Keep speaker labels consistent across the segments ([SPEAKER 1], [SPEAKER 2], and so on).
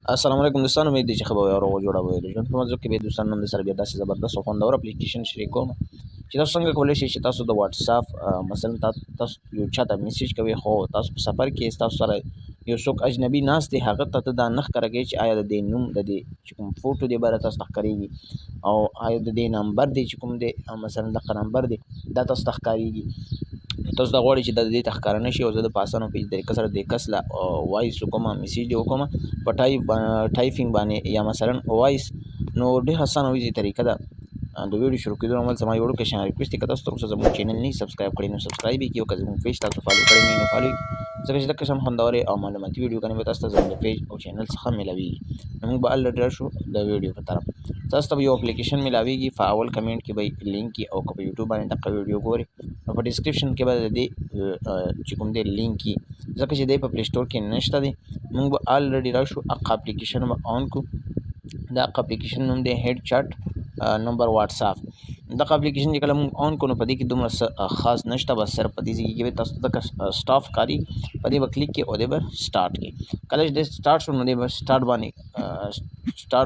[SPEAKER 1] السلام علیکم دوستانو، امید دی چې خبر او روغ جوړه وي. د ژوند په موضوع کې به دوستانو نن سره بیا داسې زبردست او خوندور اپلیکیشن شریکوم چې تاسو څنګه کولی شئ چې تاسو د واتس اپ مثلا تاسو یو چاته میسج کوئ، خو تاسو په سفر کې تاسو سره یو څوک اجنبي ناست دی، هغه ته دا نه ښکاره کوي چې آیا د دې نوم د دې چې کوم فوټو دی باره تاسو ته ښکارېږي او آیا د دې نمبر دی چې کوم دی مثلا دغه نمبر دی دا تاسو ته ښکارېږي. تاسو دا غواړئ چې د دې ته ښکاره نه شي او زه د په اسانه په طریقه سره دې کس له وایس وکړم، میسج دې وکړم په ټایپینګ باندې یا مثلا وایس، نو ډېر اسانه ویزي طریقه ده. د ویډیو شروع کېدو نه مخکې زما یو وړوکی شان ریکویسټ دی، که تاسو تر اوسه زموږ چینل نه سبسکرایب کړی نو سبسکرایب یې کړئ، او که زموږ پیج تاسو فالو کړی نه نو فالو یې، ځکه چې دغه قسم خوندورې او معلوماتي ویډیوګانې به تاسو ته زموږ پیج او چینل څخه میلاویږي. نو موږ به الریډي راشو د ویډیو په طرف. تاسو ته یو اپلیکیشن میلاویږي، په اول کمنټ کې به لینک وي، او که په یوټیوب باندې دغه ویډیو ګورئ نو په ډسکرپشن کې به د دې چې کوم دی لینک وي، ځکه چې دی په پلی سټور کې نشته دی. موږ به الریډي راشو، هغه اپلیکیشن به آن کړو. دا اپلیکیشن نوم دی هیډ چاټ نمبر واتس اپ. دغه اپلیکیشن چې کله موږ آن کړو نو په دې کې دومره خاص نشته، بس صرف په دې ځای کې به تاسو ته سټاف کاري په دې به کلیک کړئ او دې به سټارټ کړئ. کله چې دې سټارټ شو نو دې به سټارټ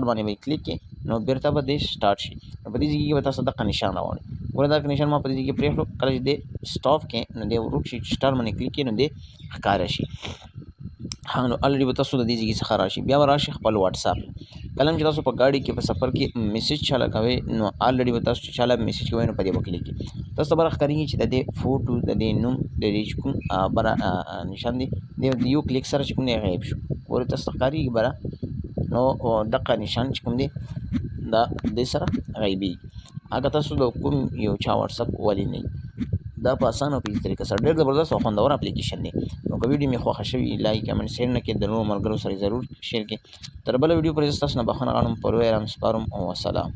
[SPEAKER 1] باندې به کلیک کړئ نو بیرته به دې سټارټ شي. نو په دې ځای کې به تاسو دغه نشان راوړئ. ګوره دغه نشان ما په دې ځای کې پرېښودو، کله چې دې سټاپ کړئ نو دې ورک شي، سټارټ باندې کلیک کړئ نو دې ښکاره شي. نو الریډي به تاسو د دې ځای څخه راشي، بیا به راشي خپل واتس اپ. کله چې تاسو په ګاډي کې په سفر کې میسج چاله کوئ نو الریډي به تاسو چې چاله میسج کوئ نو په دې به کلیک کړئ. تاسو ته به راښکارېږي چې د دې فوټو د دې نوم د دې چې کوم بره نشان دی د یو کلیک سره چې کوم دی غیب شو. ګورئ تاسو ته ښکارېږي بره، نو دغه نشان چې کوم دی دا دې سره غیبېږي. هغه تاسو د کوم یو چا واتس اپ ولې نه، دا په اسانه او په ایزي طریقه سره ډېر زبردست او خوندور اپلیکیشن دی. نو که ویډیو مې خوښه شوي لایک کمنټ شیر نه کړئ، د نورو ملګرو سره ضرور شیر کړئ. تر بله ویډیو پورې زه ستاسو نه بخښنه غواړم، پر ویرم سپارم او وسلام.